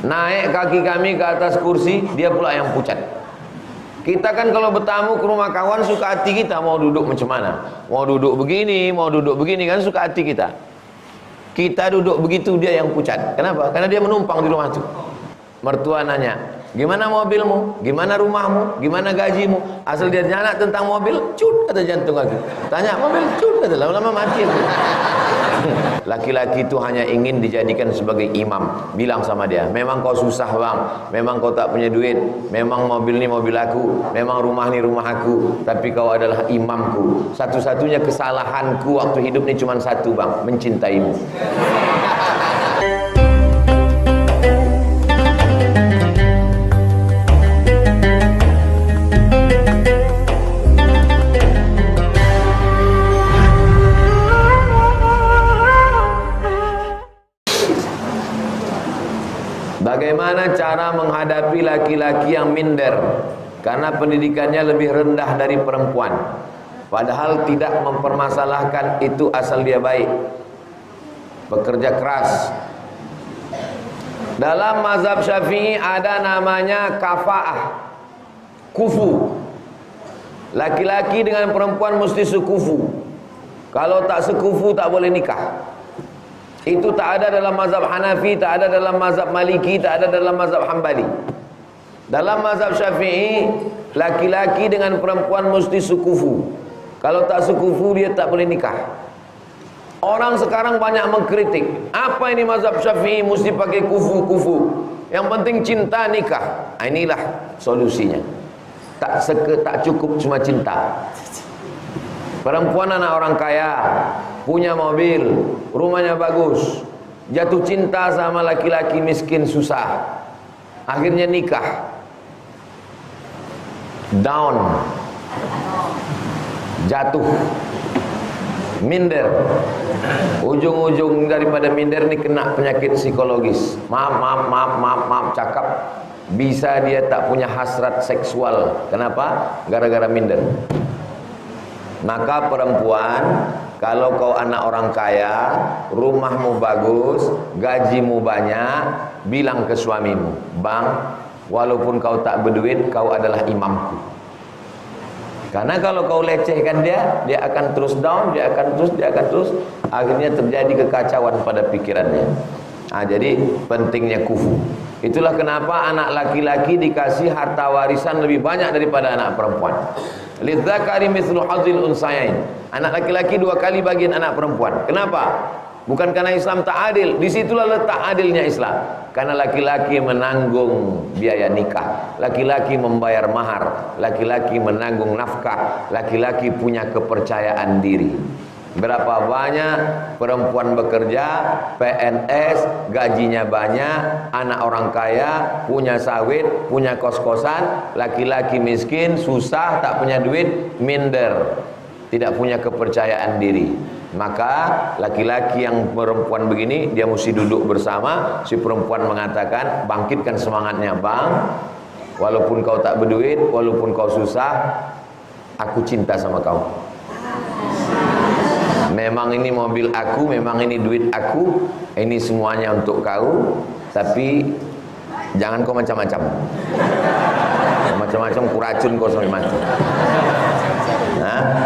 Naik kaki kami ke atas kursi, dia pula yang pucat. Kita kan kalau bertamu ke rumah kawan suka hati kita mau duduk macam mana. Mau duduk begini, mau duduk begini kan suka hati kita. Kita duduk begitu, dia yang pucat. Kenapa? Karena dia menumpang di rumah itu. Mertua nanya, gimana mobilmu? Gimana rumahmu? Gimana gajimu? Asal dia nanya tentang mobil, cut kata jantung lagi. Tanya mobil, cut kata, lama-lama mati. Laki-laki itu hanya ingin dijadikan sebagai imam. Bilang sama dia, memang kau susah bang, memang kau tak punya duit, memang mobil ni mobil aku, memang rumah ni rumah aku, tapi kau adalah imamku. Satu-satunya kesalahanku waktu hidup ni cuma satu bang, mencintaimu. Bagaimana cara menghadapi laki-laki yang minder karena pendidikannya lebih rendah dari perempuan, padahal tidak mempermasalahkan itu asal dia baik, bekerja keras. Dalam mazhab Syafi'i ada namanya kafa'ah, kufu. Laki-laki dengan perempuan mesti sekufu. Kalau tak sekufu tak boleh nikah. Itu tak ada dalam mazhab Hanafi, tak ada dalam mazhab Maliki, tak ada dalam mazhab Hambali. Dalam mazhab Syafi'i, laki-laki dengan perempuan mesti sekufu. Kalau tak sekufu dia tak boleh nikah. Orang sekarang banyak mengkritik, apa ini mazhab Syafi'i mesti pakai kufu-kufu, yang penting cinta nikah. Inilah solusinya. Tak cukup cuma cinta. Perempuan anak orang kaya, punya mobil, rumahnya bagus, jatuh cinta sama laki-laki miskin susah, akhirnya nikah, down, jatuh, minder. Ujung-ujung daripada minder ni kena penyakit psikologis. Maaf, cakap. Bisa dia tak punya hasrat seksual. Kenapa? Gara-gara minder. Maka perempuan, kalau kau anak orang kaya, rumahmu bagus, gajimu banyak, bilang ke suamimu, bang, walaupun kau tak berduit, kau adalah imamku. Karena kalau kau lecehkan dia akan terus down, dia akan terus, akhirnya terjadi kekacauan pada pikirannya. Jadi pentingnya kufu. Itulah kenapa anak laki-laki dikasih harta warisan lebih banyak daripada anak perempuan. Lidzakari mithlu hadzil unsayain. Anak laki-laki 2 kali bagian anak perempuan. Kenapa? Bukan karena Islam tak adil. Disitulah letak adilnya Islam. Karena laki-laki menanggung biaya nikah, laki-laki membayar mahar, laki-laki menanggung nafkah, laki-laki punya kepercayaan diri. Berapa banyak perempuan bekerja, PNS, gajinya banyak, anak orang kaya, punya sawit, punya kos-kosan, laki-laki miskin, susah, tak punya duit, minder, tidak punya kepercayaan diri. Maka laki-laki yang perempuan begini, dia mesti duduk bersama. Si perempuan mengatakan, bangkitkan semangatnya, bang, walaupun kau tak berduit, walaupun kau susah, aku cinta sama kau. Memang ini mobil aku, memang ini duit aku, ini semuanya untuk kau, tapi jangan kau macam-macam. Macam-macam kuracun kau sampai mati.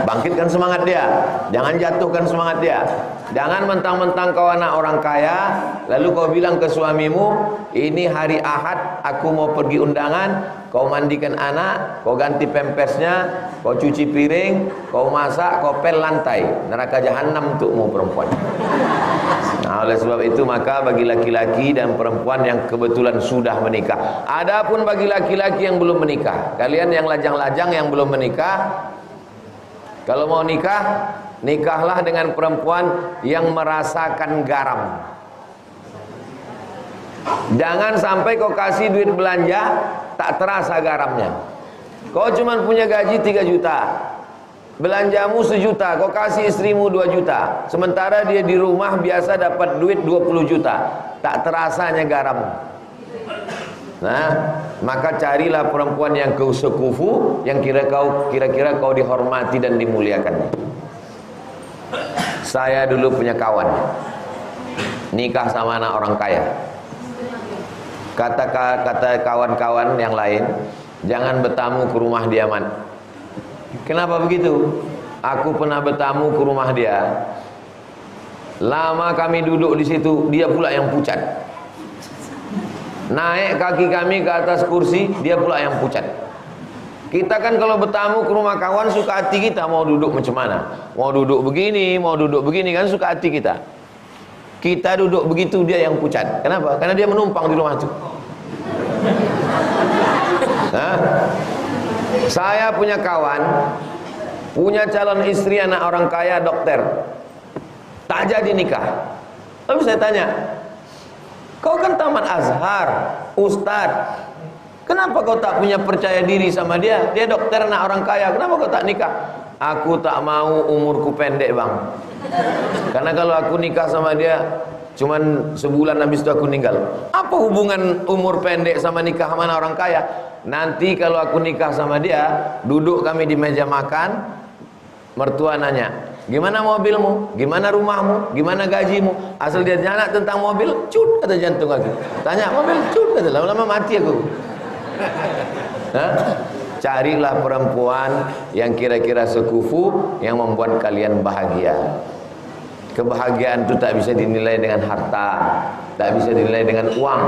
Bangkitkan semangat dia, jangan jatuhkan semangat dia. Jangan mentang-mentang kau anak orang kaya, lalu kau bilang ke suamimu, ini hari Ahad, aku mau pergi undangan, kau mandikan anak, kau ganti pempesnya, kau cuci piring, kau masak, kau pel lantai. Neraka jahanam untukmu perempuan. Oleh sebab itu maka bagi laki-laki dan perempuan yang kebetulan sudah menikah, adapun bagi laki-laki yang belum menikah, kalian yang lajang-lajang yang belum menikah, kalau mau nikah, nikahlah dengan perempuan yang merasakan garam. Jangan sampai kau kasih duit belanja tak terasa garamnya. Kau cuma punya gaji 3 juta, belanjamu 1 juta, kau kasih istrimu 2 juta, sementara dia di rumah biasa dapat duit 20 juta, tak terasanya garam. Maka carilah perempuan yang kau sekufu, yang kira-kira kau dihormati dan dimuliakan. Saya dulu punya kawan nikah sama anak orang kaya. Kata kawan-kawan yang lain, jangan bertamu ke rumah dia, Man. Kenapa begitu? Aku pernah bertamu ke rumah dia. Lama kami duduk di situ, dia pula yang pucat. Naik kaki kami ke atas kursi, dia pula yang pucat. Kita kan kalau bertamu ke rumah kawan, suka hati kita mau duduk macam mana. Mau duduk begini, mau duduk begini, kan suka hati kita. Kita duduk begitu, dia yang pucat. Kenapa? Karena dia menumpang di rumah itu. Nah, saya punya kawan, punya calon istri anak orang kaya, dokter, tak jadi nikah. Lalu saya tanya, kau kan tamat Azhar, Ustadz, kenapa kau tak punya percaya diri sama dia? Dia dokter anak orang kaya, kenapa kau tak nikah? Aku tak mau, umurku pendek, Bang. Karena kalau aku nikah sama dia, cuman sebulan habis itu aku meninggal. Apa hubungan umur pendek sama nikah sama orang kaya? Nanti kalau aku nikah sama dia, duduk kami di meja makan, mertua nanya, gimana mobilmu? Gimana rumahmu? Gimana gajimu? Asal dia nanya tentang mobil, cut, kata jantung lagi. Tanya mobil, cut, kata, lama-lama mati aku. Hah? Carilah perempuan yang kira-kira sekufu, yang membuat kalian bahagia. Kebahagiaan itu tak bisa dinilai dengan harta, tak bisa dinilai dengan uang.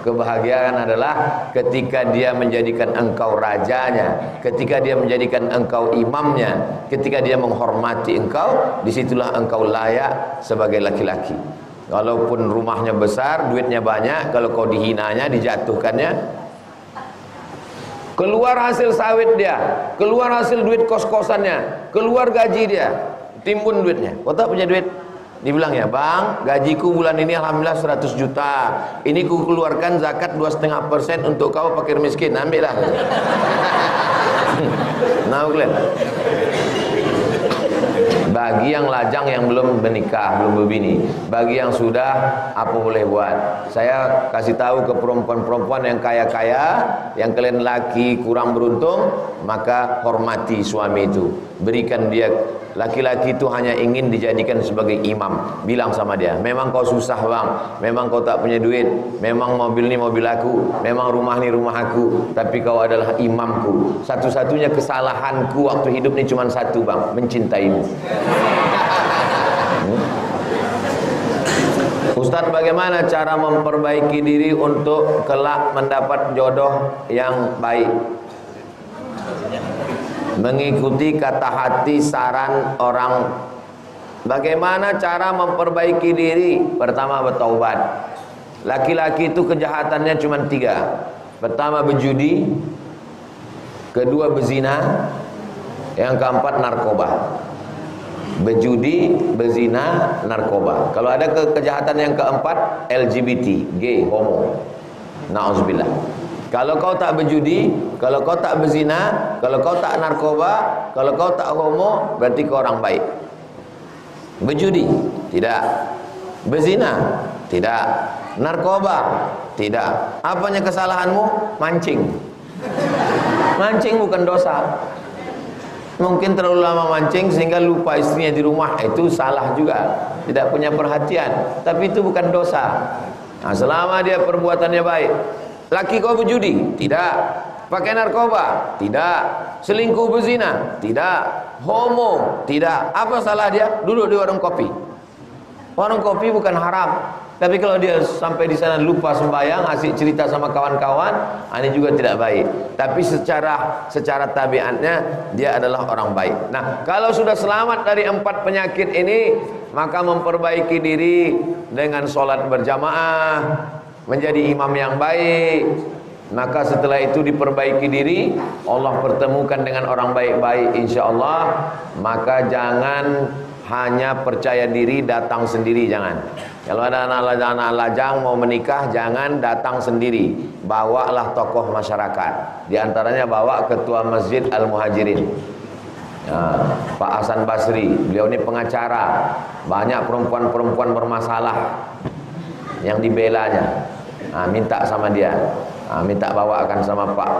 Kebahagiaan adalah ketika dia menjadikan engkau rajanya, ketika dia menjadikan engkau imamnya, ketika dia menghormati engkau. Disitulah engkau layak sebagai laki-laki. Walaupun rumahnya besar, duitnya banyak, kalau kau dihinanya, dijatuhkannya, keluar hasil sawit dia, keluar hasil duit kos-kosannya, keluar gaji dia, timbun duitnya. Kau tak punya duit? Dibilang, ya Bang, gajiku bulan ini alhamdulillah 100 juta. Ini ku keluarkan zakat 2,5% untuk kau fakir miskin. Ambillah. Nah, kalian. Bagi yang lajang, yang belum menikah, belum berbini, bagi yang sudah, apa boleh buat? Saya kasih tahu ke perempuan-perempuan yang kaya-kaya, yang kalian laki kurang beruntung, maka hormati suami itu. Berikan dia. Laki-laki itu hanya ingin dijadikan sebagai imam. Bilang sama dia, memang kau susah, Bang, memang kau tak punya duit, memang mobil ni mobil aku, memang rumah ni rumah aku, tapi kau adalah imamku. Satu-satunya kesalahanku waktu hidup ni cuma satu, Bang, mencintaimu. Ustadz, bagaimana cara memperbaiki diri untuk kelak mendapat jodoh yang baik? Mengikuti kata hati, saran orang. Bagaimana cara memperbaiki diri? Pertama, bertaubat. Laki-laki itu kejahatannya cuma 3. Pertama, berjudi. Kedua, berzina. Yang keempat, narkoba. Berjudi, berzina, narkoba. Kalau ada kejahatan yang keempat, LGBT, gay, homo. Na'udzubillah. Kalau kau tak berjudi, kalau kau tak berzina, kalau kau tak narkoba, kalau kau tak homo, berarti kau orang baik. Berjudi? Tidak. Berzina? Tidak. Narkoba? Tidak. Apanya kesalahanmu? Mancing. Mancing bukan dosa. Mungkin terlalu lama mancing sehingga lupa istrinya di rumah, itu salah juga. Tidak punya perhatian, tapi itu bukan dosa. Nah, selama dia perbuatannya baik. Laki kau berjudi? Tidak. Pakai narkoba? Tidak. Selingkuh, berzina? Tidak. Homo? Tidak. Apa salah dia? Duduk di warung kopi. Warung kopi bukan haram, tapi kalau dia sampai di sana lupa sembahyang, asik cerita sama kawan-kawan, ini juga tidak baik. Tapi secara tabiatnya dia adalah orang baik. Nah, kalau sudah selamat dari 4 penyakit ini, maka memperbaiki diri dengan sholat berjamaah, menjadi imam yang baik. Maka setelah itu diperbaiki diri, Allah pertemukan dengan orang baik-baik insyaallah. Maka jangan hanya percaya diri datang sendiri, jangan. Kalau ada anak lajang mau menikah, jangan datang sendiri. Bawalah tokoh masyarakat. Di antaranya bawa ketua Masjid Al-Muhajirin, Pak Hasan Basri. Beliau ini pengacara. Banyak perempuan-perempuan bermasalah yang dibelanya. Minta sama dia. minta bawakan sama Pak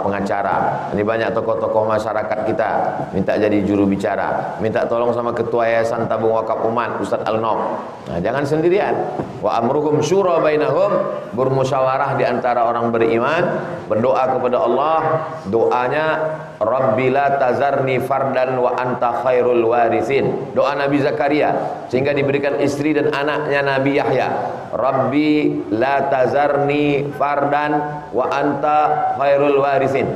pengacara. Ini banyak tokoh-tokoh masyarakat kita minta jadi juru bicara, minta tolong sama ketua Yayasan Tabung Wakaf Umat Ustaz Al-Nob. Jangan sendirian. Wa amruhum syura bainahum, bermusyawarah di antara orang beriman, berdoa kepada Allah. Doanya Rabbi la tazarni fardan wa anta khairul warithin. Doa Nabi Zakaria sehingga diberikan istri dan anaknya Nabi Yahya. Rabbi la tazarni fardan wa anta khairul warithin.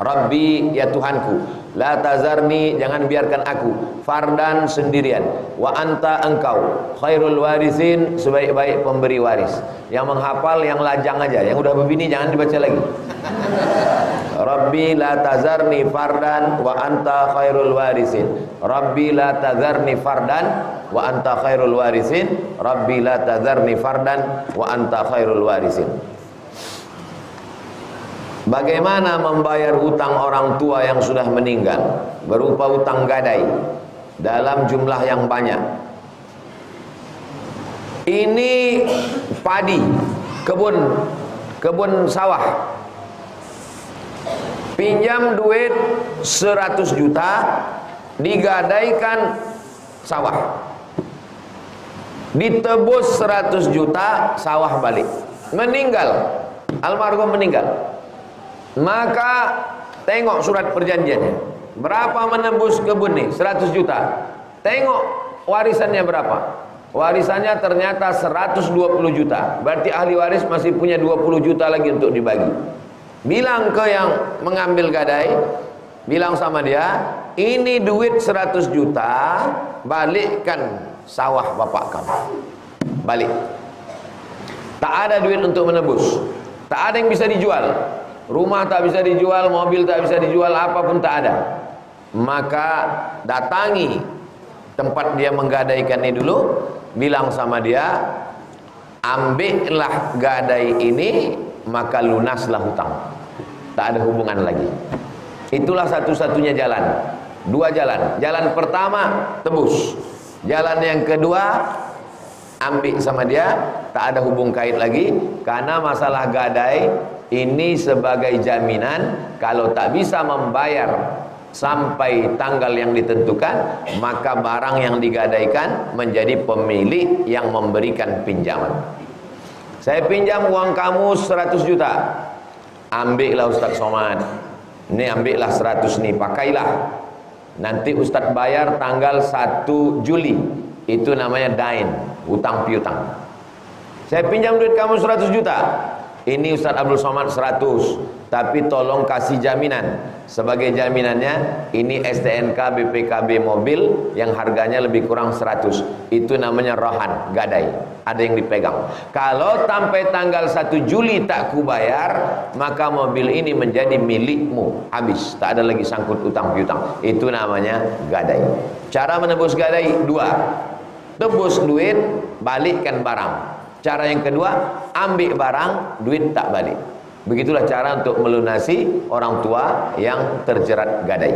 Rabbi, ya Tuhanku, la tazarni, jangan biarkan aku fardan, sendirian, wa anta, engkau, khairul warithin, sebaik-baik pemberi waris. Yang menghafal yang lajang aja, yang udah begini jangan dibaca lagi. Rabbi la tazarni fardan wa anta khairul warithin. Rabbi la tazarni fardan wa anta khairul warithin. Rabbi la tazarni fardan wa anta khairul warithin. Bagaimana membayar hutang orang tua yang sudah meninggal berupa hutang gadai dalam jumlah yang banyak? Ini padi, kebun sawah. Pinjam duit 100 juta, digadaikan sawah. Ditebus 100 juta, sawah balik. Meninggal, almarhum meninggal. Maka tengok surat perjanjiannya. Berapa menembus kebun nih? 100 juta. Tengok warisannya berapa? Warisannya ternyata 120 juta. Berarti ahli waris masih punya 20 juta lagi untuk dibagi. Bilang ke yang mengambil gadai, bilang sama dia, ini duit 100 juta, balikkan sawah bapak kamu. Balik. Tak ada duit untuk menebus. Tak ada yang bisa dijual. Rumah tak bisa dijual, mobil tak bisa dijual, apapun tak ada. Maka datangi tempat dia menggadaikan ini dulu, bilang sama dia, ambillah gadai ini, maka lunaslah hutang. Tak ada hubungan lagi. Itulah satu-satunya jalan. Dua jalan. Jalan pertama, tebus. Jalan yang kedua, ambil sama dia, tak ada hubung kait lagi. Karena masalah gadai ini sebagai jaminan, kalau tak bisa membayar sampai tanggal yang ditentukan, maka barang yang digadaikan menjadi pemilik yang memberikan pinjaman. Saya pinjam uang kamu 100 juta. Ambillah Ustaz Somad. Ini ambillah 100 nih, pakailah. Nanti Ustaz bayar tanggal 1 Juli. Itu namanya dain, hutang piutang. Saya pinjam duit kamu 100 juta. Ini Ustaz Abdul Somad 100, tapi tolong kasih jaminan. Sebagai jaminannya, ini STNK BPKB mobil yang harganya lebih kurang 100. Itu namanya rohan, gadai. Ada yang dipegang. Kalau sampai tanggal 1 Juli tak kubayar, maka mobil ini menjadi milikmu. Habis, tak ada lagi sangkut utang piutang. Itu namanya gadai. Cara menebus gadai dua. Tebus duit, balikkan barang. Cara yang kedua, ambil barang, duit tak balik. Begitulah cara untuk melunasi orang tua yang terjerat gadai.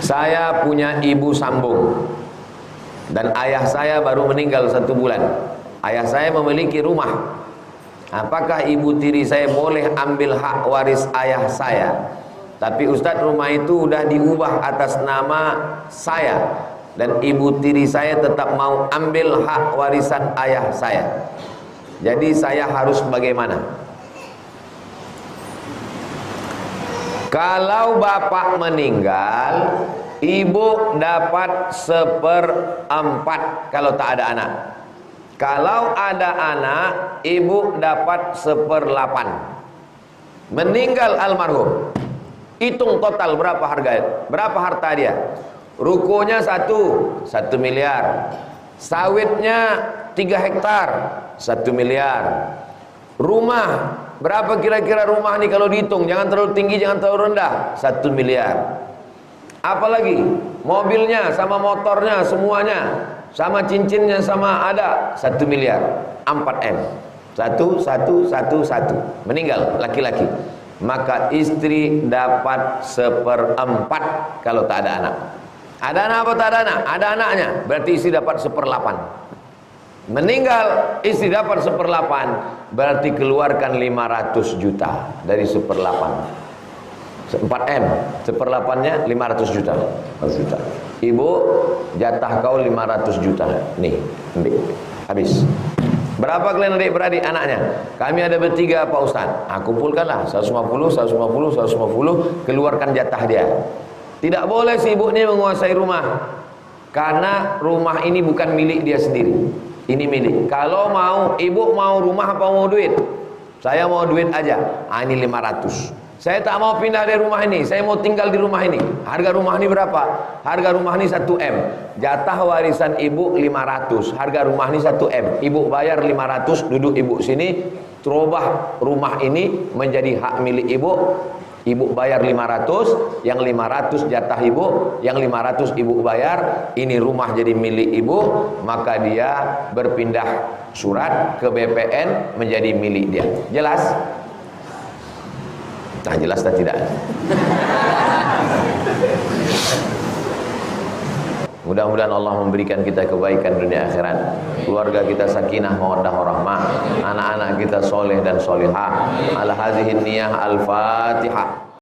Saya punya ibu sambung, dan ayah saya baru meninggal 1 bulan. Ayah saya memiliki rumah. Apakah ibu tiri saya boleh ambil hak waris ayah saya? Tapi Ustadz, rumah itu sudah diubah atas nama saya, dan ibu tiri saya tetap mau ambil hak warisan ayah saya. Jadi saya harus bagaimana? Kalau bapak meninggal, ibu dapat 1/4 kalau tak ada anak. Kalau ada anak, ibu dapat 1/8. Meninggal almarhum, hitung total berapa harta dia. Rukonya 1 miliar. Sawitnya 3 hektar, 1 miliar. Rumah, berapa kira-kira rumah nih kalau dihitung? Jangan terlalu tinggi, jangan terlalu rendah. 1 miliar. Apalagi mobilnya sama motornya semuanya, sama cincinnya sama ada, 1 miliar. 4M. 1. Meninggal laki-laki. Maka istri dapat 1/4 kalau tak ada anak. Ada anak apa tak ada anak? Ada anaknya, berarti istri dapat 1/8. Meninggal, istri dapat 1/8, berarti keluarkan 500 juta dari 1/8. 4M, 1/8-nya 500 juta. 500 juta. Ibu, jatah kau 500 juta. Nih, ambil. Habis. Berapa kalian adik-beradik anaknya? Kami ada bertiga Pak Ustaz. Kumpulkanlah 150, 150, 150, keluarkan jatah dia. Tidak boleh si ibu ini menguasai rumah. Karena rumah ini bukan milik dia sendiri. Ini milik. Kalau mau, ibu mau rumah apa mau duit? Saya mau duit aja. Ini 500. Saya tak mau pindah dari rumah ini. Saya mau tinggal di rumah ini. Harga rumah ini berapa? Harga rumah ini 1M. Jatah warisan ibu 500. Harga rumah ini 1M. Ibu bayar 500, duduk ibu sini. Terubah rumah ini menjadi hak milik ibu. Ibu bayar 500, yang 500 jatah ibu, yang 500 ibu bayar. Ini rumah jadi milik ibu, maka dia berpindah surat ke BPN menjadi milik dia. Jelas? Nah, jelas dan tidak. Mudah-mudahan Allah memberikan kita kebaikan dunia akhirat, keluarga kita sakinah mawaddah warahmah, anak-anak kita soleh dan solihah. Ala hadhihi niyah al-Fatihah.